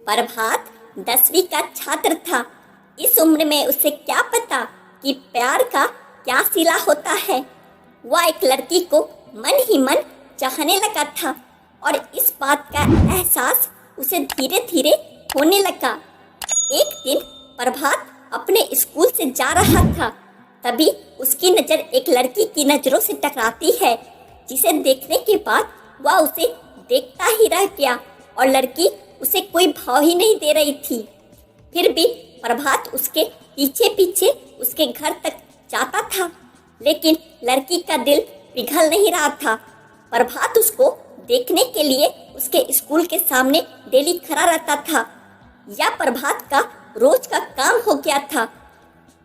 प्रभात 10वीं का छात्र था। इस उम्र में उसे क्या पता कि प्यार का क्या सिला होता है। वह एक लड़की को मन ही मन चाहने लगा था और इस बात का एहसास उसे धीरे धीरे होने लगा। एक दिन प्रभात अपने स्कूल से जा रहा था, तभी उसकी नज़र एक लड़की की नज़रों से टकराती है, जिसे देखने के बाद वह उसे देखता ही रह गया और लड़की उसे कोई भाव ही नहीं दे रही थी। फिर भी प्रभात उसके पीछे पीछे उसके घर तक जाता था, लेकिन लड़की का दिल पिघल नहीं रहा था। प्रभात उसको देखने के लिए उसके स्कूल के सामने डेली खड़ा रहता था। यह प्रभात का रोज का काम हो गया था।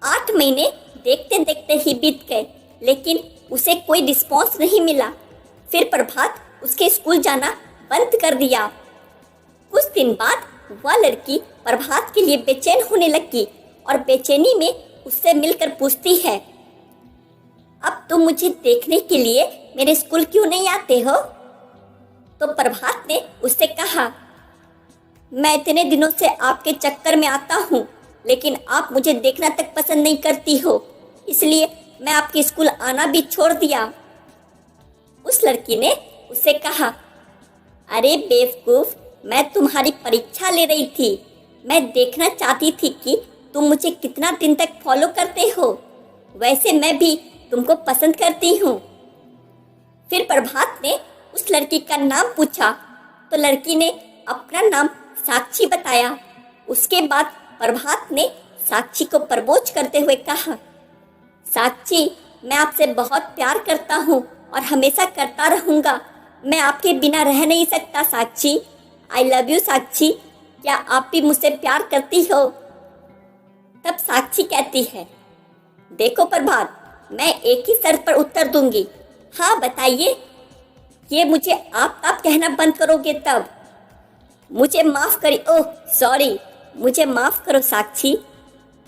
8 महीने देखते देखते ही बीत गए, लेकिन उसे कोई रिस्पॉन्स नहीं मिला। फिर प्रभात उसके स्कूल जाना बंद कर दिया। कुछ दिन बाद वह लड़की प्रभात के लिए बेचैन होने लगी और बेचैनी में उससे मिलकर पूछती है, अब तुम मुझे देखने के लिए मेरे स्कूल क्यों नहीं आते हो? तो प्रभात ने उससे कहा, मैं इतने दिनों से आपके चक्कर में आता हूँ, लेकिन आप मुझे देखना तक पसंद नहीं करती हो, इसलिए मैं आपके स्कूल आना भी छोड़ दिया। उस लड़की ने उससे कहा, अरे बेवकूफ, मैं तुम्हारी परीक्षा ले रही थी। मैं देखना चाहती थी कि तुम मुझे कितना दिन तक फॉलो करते हो। वैसे मैं भी तुमको पसंद करती हूँ। फिर प्रभात ने उस लड़की का नाम पूछा तो लड़की ने अपना नाम साक्षी बताया। उसके बाद प्रभात ने साक्षी को प्रपोज करते हुए कहा, साक्षी, मैं आपसे बहुत प्यार करता हूँ और हमेशा करता रहूँगा। मैं आपके बिना रह नहीं सकता साक्षी। आई लव यू साक्षी, क्या आप भी मुझसे प्यार करती हो? तब साक्षी कहती है, देखो प्रभात, मैं एक ही शर्त पर उत्तर दूंगी। हाँ बताइए। ये मुझे आप कहना बंद करोगे तब? मुझे माफ करिए, ओह सॉरी, मुझे माफ करो साक्षी।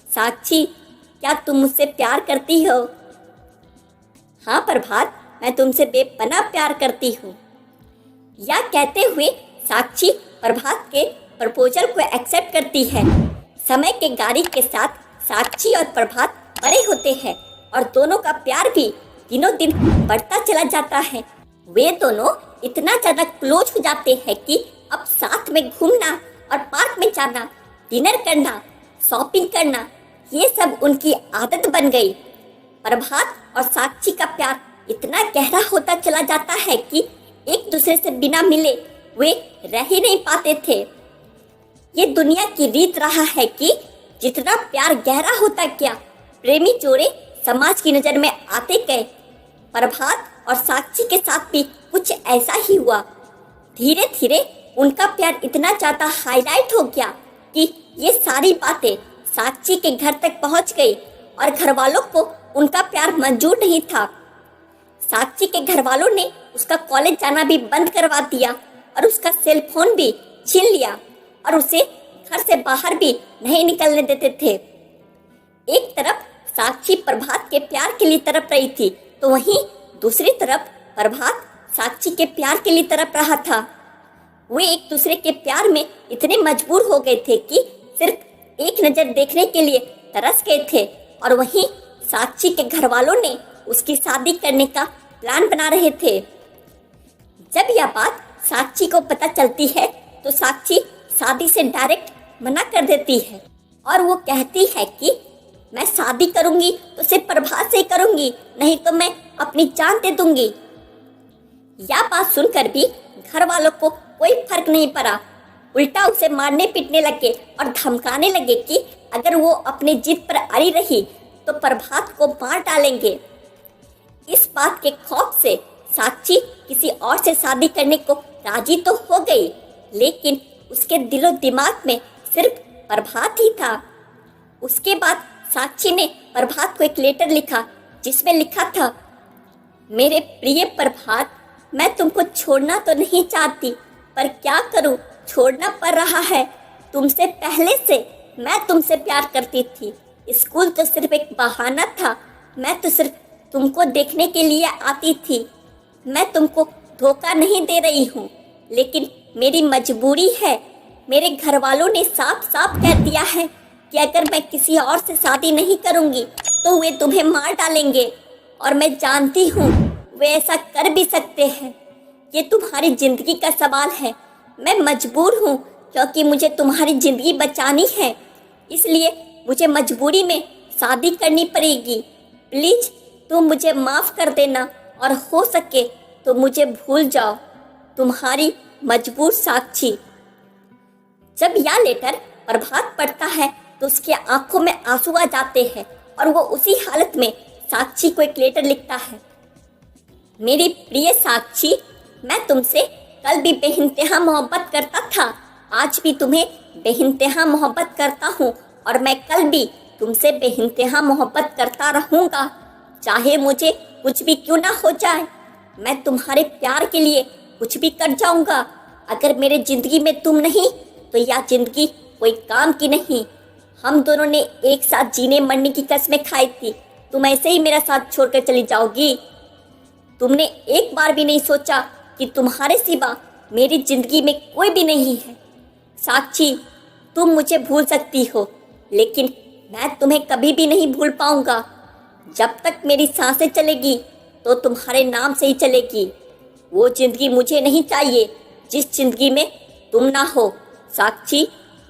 साक्षी, क्या तुम मुझसे प्यार करती हो? हाँ प्रभात, मैं तुमसे बेपनाह प्यार करती हूँ। यह कहते हुए साक्षी प्रभात के प्रपोजल को एक्सेप्ट करती है। समय के गाड़ी के साथ साक्षी और प्रभात बड़े होते हैं और दोनों का प्यार भी दिनों दिन बढ़ता चला जाता है। वे दोनों इतना ज़्यादा क्लोज हो जाते हैं कि अब साथ में घूमना और पार्क में जाना, डिनर करना, शॉपिंग करना, ये सब उनकी आदत बन गई। प्रभात और साक्षी का प्यार इतना गहरा होता चला जाता है कि एक दूसरे से बिना मिले वे रह ही नहीं पाते थे। ये दुनिया की रीत रहा है कि जितना प्यार गहरा होता गया, प्रेमी जोड़े समाज की नज़र में आते गए। प्रभात और साक्षी के साथ भी कुछ ऐसा ही हुआ। धीरे धीरे उनका प्यार इतना ज़्यादा हाईलाइट हो गया कि ये सारी बातें साक्षी के घर तक पहुंच गई और घर वालों को उनका प्यार मंजूर नहीं था। साक्षी के घर वालों ने उसका कॉलेज जाना भी बंद करवा दिया और उसका सेल फोन भी छीन लिया और उसे घर से बाहर भी नहीं निकलने देते थे। एक तरफ साक्षी प्रभात के प्यार के लिए तड़प रही थी, तो वहीं दूसरी तरफ प्रभात साक्षी के प्यार के लिए तड़प रहा था। वे एक दूसरे के प्यार में इतने मजबूर हो गए थे कि सिर्फ एक नज़र देखने के लिए तरस गए थे और वहीं साक्षी के घर वालों ने उसकी शादी करने का प्लान बना रहे थे। जब यह बात साक्षी को पता चलती है तो साक्षी शादी से डायरेक्ट मना कर देती है और वो कहती है कि मैं शादी करूंगी तो सिर्फ प्रभात से ही करूंगी, नहीं तो मैं अपनी जान दे दूंगी। यह बात सुनकर भी घर वालों को कोई फर्क नहीं पड़ा, उल्टा उसे मारने पीटने लगे और धमकाने लगे कि अगर वो अपने जिद पर अड़ी रही तो प्रभात को मार डालेंगे। इस बात के खौफ से साक्षी किसी और से शादी करने को राजी तो हो गई, लेकिन उसके दिलो दिमाग में सिर्फ प्रभात ही था। उसके बाद साक्षी ने प्रभात को एक लेटर लिखा जिसमें लिखा था, मेरे प्रिय प्रभात, मैं तुमको छोड़ना तो नहीं चाहती, पर क्या करूं, छोड़ना पड़ रहा है। तुमसे पहले से मैं तुमसे प्यार करती थी। स्कूल तो सिर्फ एक बहाना था, मैं तो सिर्फ तुमको देखने के लिए आती थी। मैं तुमको धोखा नहीं दे रही हूँ, लेकिन मेरी मजबूरी है। मेरे घर वालों ने साफ साफ कह दिया है कि अगर मैं किसी और से शादी नहीं करूंगी तो वे तुम्हें मार डालेंगे। और मैं जानती हूँ वे ऐसा कर भी सकते हैं। ये तुम्हारी जिंदगी का सवाल है। मैं मजबूर हूँ क्योंकि मुझे तुम्हारी जिंदगी बचानी है, इसलिए मुझे मजबूरी में शादी करनी पड़ेगी। प्लीज तुम मुझे माफ कर देना और हो सके तो मुझे भूल जाओ। तुम्हारी मजबूर साक्षी। जब यह लेटर प्रभात पढ़ता है तो उसके आंखों में आंसू आ जाते हैं और वो उसी हालत में साक्षी को एक लेटर लिखता है। मेरी प्रिय साक्षी, मैं तुमसे कल भी बेइंतहा मोहब्बत करता था, आज भी तुम्हें बेइंतहा मोहब्बत करता हूँ और मैं कल भी तुमसे बेइंतहा मोहब्बत करता रहूँगा। चाहे मुझे कुछ भी क्यों ना हो जाए, मैं तुम्हारे प्यार के लिए कुछ भी कर जाऊँगा। अगर मेरे जिंदगी में तुम नहीं तो यह जिंदगी कोई काम की नहीं। हम दोनों ने एक साथ जीने मरने की कसमें खाई थी, तुम ऐसे ही मेरा साथ छोड़कर चली जाओगी? तुमने एक बार भी नहीं सोचा कि तुम्हारे सिवा मेरी जिंदगी में कोई भी नहीं है। साक्षी, तुम मुझे भूल सकती हो लेकिन मैं तुम्हें कभी भी नहीं भूल पाऊंगा। जब तक मेरी सांसें चलेगी तो तुम्हारे नाम से ही चलेगी। वो जिंदगी मुझे नहीं चाहिए जिस जिंदगी में तुम ना हो। साक्षी,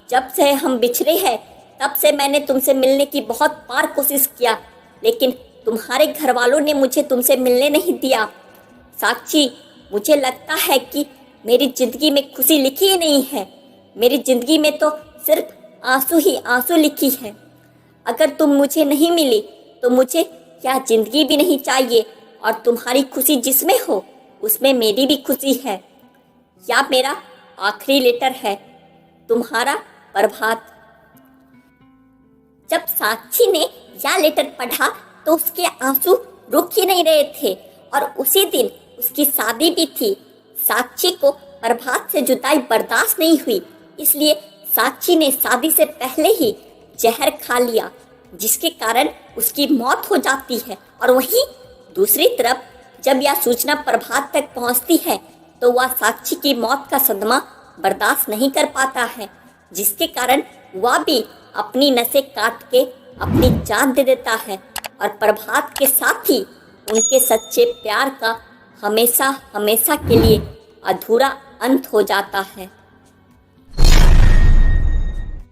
जब से हम बिछड़े हैं तब से मैंने तुमसे मिलने की बहुत बार कोशिश किया, लेकिन तुम्हारे घर वालों ने मुझे तुमसे मिलने नहीं दिया। साक्षी, मुझे लगता है कि मेरी ज़िंदगी में खुशी लिखी ही नहीं है। मेरी ज़िंदगी में तो सिर्फ आंसू ही आंसू लिखी है। अगर तुम मुझे नहीं मिली तो मुझे क्या ज़िंदगी भी नहीं चाहिए और तुम्हारी खुशी जिसमें हो उसमें मेरी भी खुशी है। यह मेरा आखिरी लेटर है। तुम्हारा प्रभात। जब साक्षी ने यह लेटर पढ़ा तो उसके आंसू रुक ही नहीं रहे थे और उसी दिन उसकी शादी भी थी। साक्षी को प्रभात से जुदाई बर्दाश्त नहीं हुई, इसलिए साक्षी ने शादी से पहले ही जहर खा लिया, जिसके कारण उसकी मौत हो जाती है। और वहीं दूसरी तरफ जब यह सूचना प्रभात तक पहुंचती है तो वह साक्षी की मौत का सदमा बर्दाश्त नहीं कर पाता है, जिसके कारण वह भी अपनी नसें काट के अपनी जान दे देता है और प्रभात के साथ ही उनके सच्चे प्यार का हमेशा हमेशा के लिए अधूरा अंत हो जाता है।